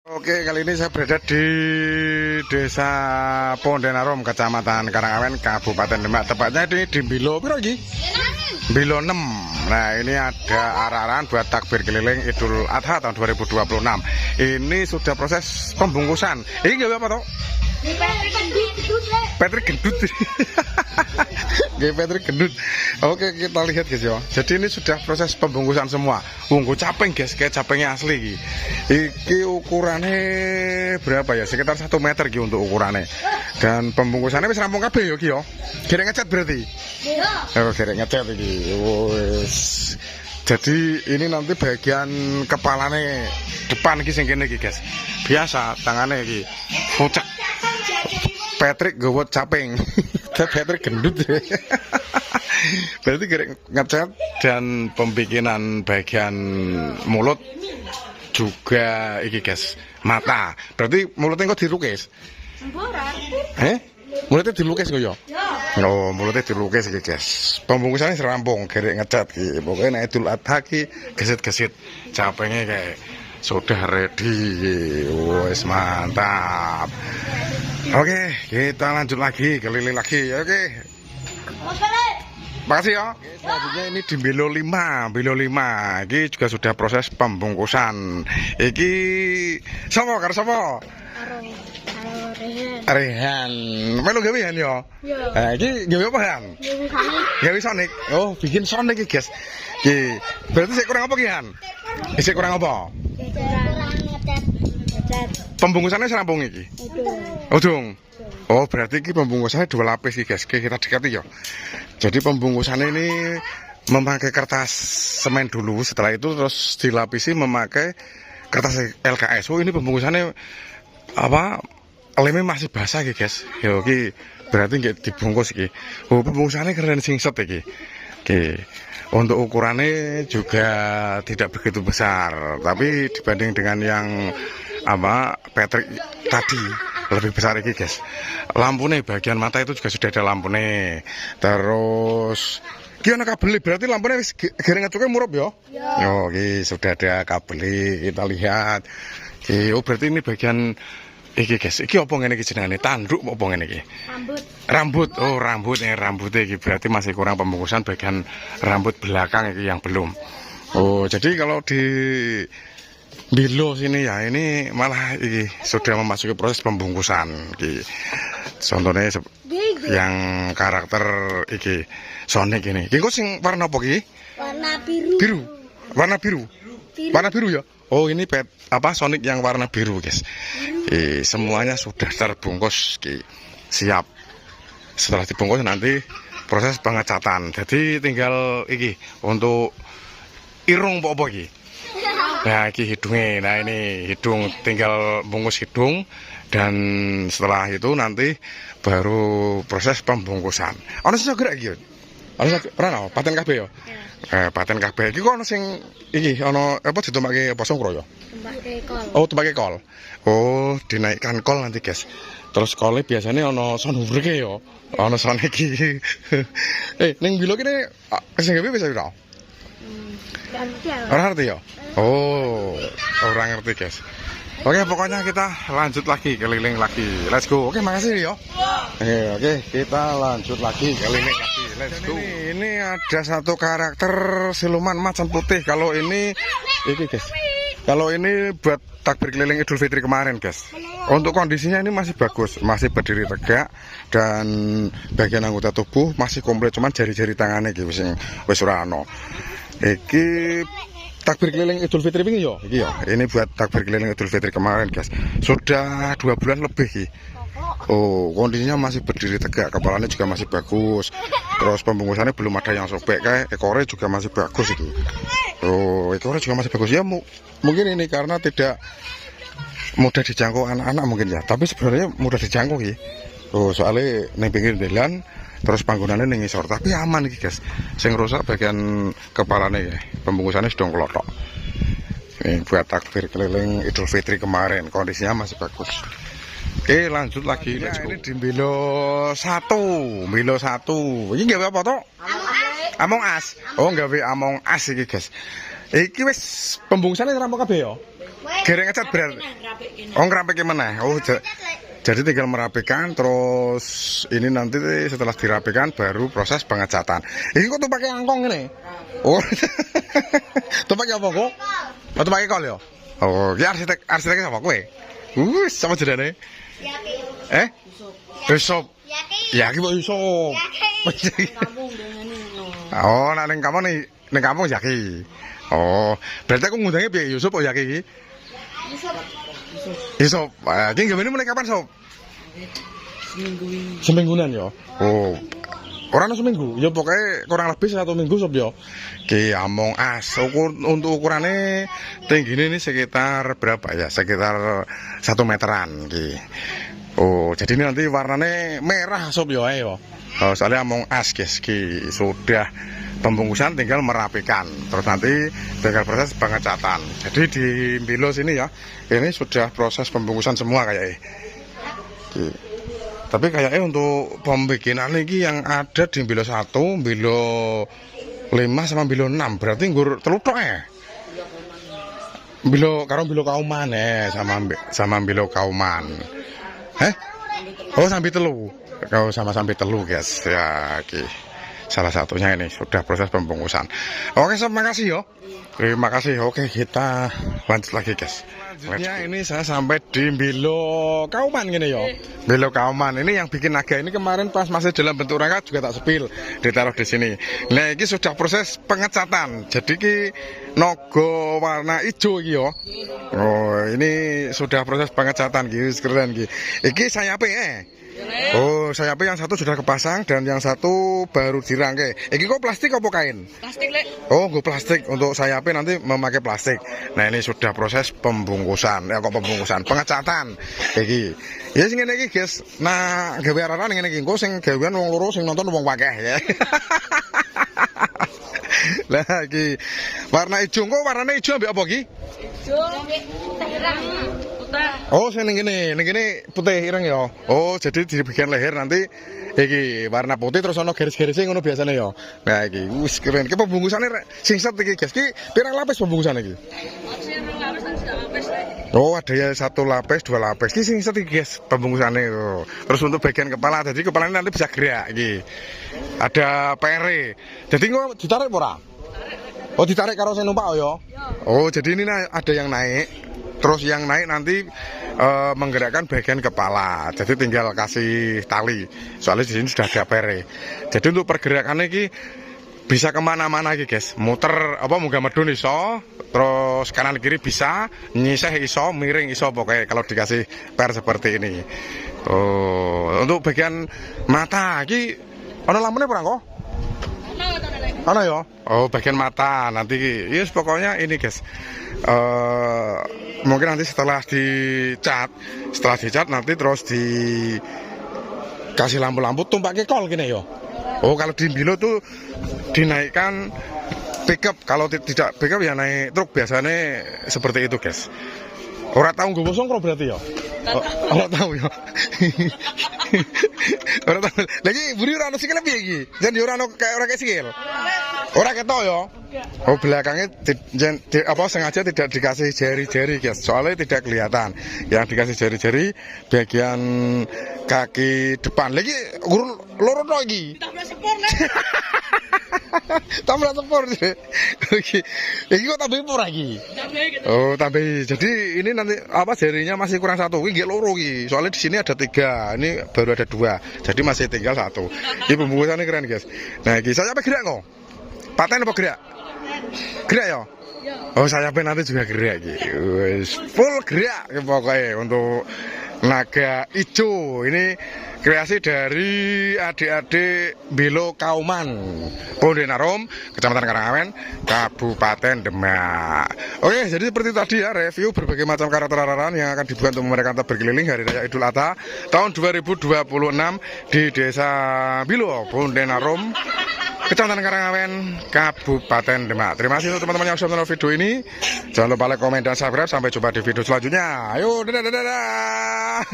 Oke, kali ini saya berada di Desa Pondenarum, Kecamatan Karangawen, Kabupaten Demak. Tepatnya di Bilo, piro iki? Bilo 6. Nah, ini ada arah-arahan buat takbir keliling Idul Adha tahun 2026. Ini sudah proses pembungkusan. Ini nggak apa toh? Patrick gendut. Patrick gendut. Oke, kita lihat guys ya. Jadi ini sudah proses pembungkusan semua. Unggu caping guys, kayak capingnya asli. Iki ukurannya berapa ya? Sekitar 1 meter gitu untuk ukurannya. Dan pembungkusannya bisa rampung kabeh yo ki yo. Gerek ngecat berarti. Iya. Oh, gerek ngecat iki. Wes. Jadi ini nanti bagian kepalanya depan iki sing kene iki guys. Biasa tangannya iki. Pucek. Patrick gawat caping. Patrick gendut. Berarti gerek ngecat dan pembikinan bagian mulut juga iki guys, mata. Berarti mulutnya kok dilukis? Mulutnya dilukis kok ya? Oh, mulutnya dilukis iki guys. Pembungkusannya serampung, gerek ngecat iki. Pokoknya Idul Adha iki gesit-gesit capingnya kayak sudah ready. Wes mantap. Oke, kita lanjut lagi, keliling lagi. Oke. Makasih ya. Selanjutnya ini di Bilo 5, Bilo 5. Ini juga sudah proses pembungkusan. Iki sapa karo sapa? Rehan. Melu gawe ya yo. Nah, iki gawe apa Han? Gawe Sonic. Oh, bikin Sonic iki, guys. Iki berarti sik kurang apa ki Han? Sik kurang apa? Pembungkusannya serampung iki. Udung. Oh, berarti ini pembungkusannya 2 lapis guys. Oke, kita dekati ya. Jadi pembungkusannya ini memakai kertas semen dulu, setelah itu terus dilapisi memakai kertas LKS. Oh, ini pembungkusannya apa? Lemnya masih basah guys. Ya, oke. Berarti nggak dibungkus iki. Oh, pembungkusannya keren singset iki. Oke. Untuk ukurannya juga tidak begitu besar, tapi dibanding dengan yang apa Patrick tadi lebih besar ini guys. Lampunya bagian mata itu juga sudah ada lampunya. Terus gimana kabel? Berarti lampunya gereng ngecuknya murup ya? Oh, sudah ada kabel. Kita lihat. Oh, berarti ini bagian iki guys. Iki apa ngene iki jenengane? Tanduk apa ngene iki? Rambut. Oh, rambutnya iki berarti masih kurang pembungkusan bagian rambut belakang iki yang belum. Oh, jadi kalau di Bilo sini ya ini malah iki sudah memasuki proses pembungkusan iki. Contohnya yang karakter iki Sonic ini. Iki kok sing warna apa iki? Warna biru. Biru. Warna biru. Warna biru ya? Oh, ini apa Sonic yang warna biru, guys. Semuanya sudah terbungkus iki. Siap. Setelah dibungkus nanti proses pengecatan. Jadi tinggal iki untuk irung apa iki? Nah, ini hidungnya. Nah, ini hidung, tinggal bungkus hidung. Dan setelah itu nanti baru proses pembungkusan. Ono sing gerak iki. Ono pernah paten kabeh ya? Paten kabeh. Iki kok ono sing iki ono apa ditumpake apa songkro ya? Tumpake kol. Oh, tumpake kol. Oh, dinaikkan kol nanti, guys. Terus kolnya biasanya ono soundhurke ya. Ono sound iki. Ning Bilo kene sing gawe bisa ora? Orang ngerti ya? Oh, orang ngerti guys. Oke, pokoknya kita lanjut lagi, keliling lagi. Let's go. Oke, makasih ya. Oke, kita lanjut lagi, keliling lagi. Let's go. Ini ada satu karakter siluman macan putih. Kalau ini guys. Kalau ini buat takbir keliling Idul Fitri kemarin guys. Untuk kondisinya ini masih bagus, masih berdiri tegak dan bagian anggota tubuh masih komplit, cuman jari-jari tangannya gitu sing wis ora ono. Iki takbir keliling Idul Fitri ini yo, iki yo. Ini buat takbir keliling Idul Fitri kemarin, guys. Sudah 2 bulan lebih iki. Oh, kondisinya masih berdiri tegak, kepalanya juga masih bagus. Terus pembungkusannya belum ada yang sobek, kayak ekornya juga masih bagus iki. Oh, ekornya juga masih bagus ya. Mungkin ini karena tidak mudah dijangkau anak-anak mungkin ya. Tapi sebenarnya mudah dijangkau iki. Oh, soalnya ning pinggir jalan. Terus panggonannya ning ngisor, tapi aman iki guys. Sing rusak bagian kepalanya ya. Pembungkusannya sedang kelotok. Ini buat takbir keliling Idul Fitri kemarin, kondisinya masih bagus. Oke, lanjut lagi. Ini di Bilo 1, Bilo 1. Ini gawe apa toh? Among Us. Oh, gawe Among Us iki guys. Iki wis pembungkusannya rampung kabeh ya? Gereng ngecat berarti. Oh, ngerapikin meneh. Oh, jadi tinggal merapikan, terus ini nanti setelah dirapikan baru proses pengecatan. Ini kok tuh pakai angkong ini? Oh, tuh pakai apa kok? Oh, tuh pakai kol ya? Oh, ya arsiteknya sama kowe? Sama jenenge? Yusuf. Ya, ki Yusuf. Oh, nah ning kampung Yaki. Oh, berarti aku ngundangnya piye Yusuf kok Yaki? Yusuf. Ki ngene mulai kapan, Sob? Semingguan ya. Oh. Orang seminggu, ya pokoknya kurang lebih 1 minggu sob ya. Ki among as, untuk ukurannya tinggi ini sekitar berapa ya? Sekitar 1 meteran ki. Oh, jadi ini nanti warnanya merah sob ya ayo. Oh, soalnya among as guys, ki sudah pembungkusan tinggal merapikan. Terus nanti tinggal proses pengecatan. Jadi di Bilo sini ya, ini sudah proses pembungkusan semua kayaknya. Ki. Tapi kayaknya untuk pembikinan ini yang ada di Bilo 1, Bilo 5 sama Bilo 6 berarti nggur telutok ya. Bilo Kauman sama Bilo Kauman. Oh sampai telu. Kau sampai telu guys. Ya oke. Salah satunya ini sudah proses pembungkusan. Oke, sob, makasih yo. Terima kasih. Oke, kita lanjut lagi guys. Selanjutnya ini saya sampai di Bilo Kauman gini yo. Bilo Kauman ini yang bikin naga ini kemarin pas masih dalam bentuk rangka juga tak sepil ditaruh di sini. Nah ini sudah proses pengecatan. Jadi ki nogo warna hijau yo. Oh ini sudah proses pengecatan gitu keren gitu. Iki sayapnya Oh sayapnya yang satu sudah kepasang dan yang satu baru dirangkai. Iki kok plastik apa kain? Plastik lek. Oh gue plastik untuk sayapnya nanti memakai plastik. Nah ini sudah proses pembungkusan. Ya kok pembungkusan pengecatan. Iki. Ya sing ngene iki guys. Nah gawe araran ngene iki engko sing gawean wong loro sing nonton wong akeh ya. Lah iki warna hijau kok warnane hijau ambek apa iki? Hijau ireng putih. Oh sing ning kene putih ireng ya. Oh jadi di bagian leher nanti iki warna putih terus ana garis-garisnya ngono biasane ya. Nah iki wis keren. Ki pembungkusane sing set iki guys. Ki pirang lapis pembungkusan iki? Oh ada ya 1 lapis 2 lapis. Ki sing set iki guys pembungkusannya. Terus untuk bagian kepala jadi kepalanya nanti bisa gerak iki. Ada pere. Jadi kok ditarik ora? Oh ditarik karo sing numpak ya? Oh jadi ini ada yang naik. Terus yang naik nanti menggerakkan bagian kepala. Jadi tinggal kasih tali. Soalnya di sini sudah ada pere. Jadi untuk pergerakannya ini bisa kemana-mana iki guys. Muter apa munggah medun iso. Terus kanan kiri bisa. Nyisih iso, miring iso pokoknya kalau dikasih per seperti ini. Oh, untuk bagian mata iki ana lamune ora kok? Ana ya. Oh, bagian mata nanti yes pokoknya ini guys. Mungkin nanti setelah dicat nanti terus dikasih lampu-lampu tumpak kol gini ya. Oh kalau di Bilo tuh dinaikkan pickup, kalau tidak pickup ya naik truk biasanya seperti itu guys. Orang tahu gue bosong kok berarti ya? Orang tahu ya. Orang tahu. Lagi buri orang sikil lebih lagi. Jadi orang kayak sikil. Orang ketok ya. Oh belakangnya sengaja tidak dikasih jari-jari guys. Soalnya tidak kelihatan. Yang dikasih jari-jari bagian kaki depan. Lagi loro lagi. Tambah sepur sih. Oke. Ini kok tambah sepur lagi? Oh tambah. Jadi ini nanti jarinya masih kurang 1. Ini loro iki. Soalnya di sini ada 3. Ini baru ada 2. Jadi masih tinggal 1. Ini pembungkusannya keren guys. Nah ini saya apa gerak kok? Paten apa gerak? Gerak ya? Oh sayapnya nanti juga gerak gitu. Full gerak pokoknya untuk naga hijau. Ini kreasi dari adik-adik Bilo Kauman, Pondenarom, Kecamatan Karangawen, Kabupaten Demak. Oke, jadi seperti tadi ya review berbagai macam karakter araran yang akan dibuat untuk mereka berkeliling Hari Raya Idul Adha tahun 2026 di Desa Bilo, Pondenarom, Kecamatan Karangawen, Kabupaten Demak. Terima kasih untuk teman-teman yang sudah menonton video ini. Jangan lupa like, komen, dan subscribe. Sampai jumpa di video selanjutnya. Ayo, dadah.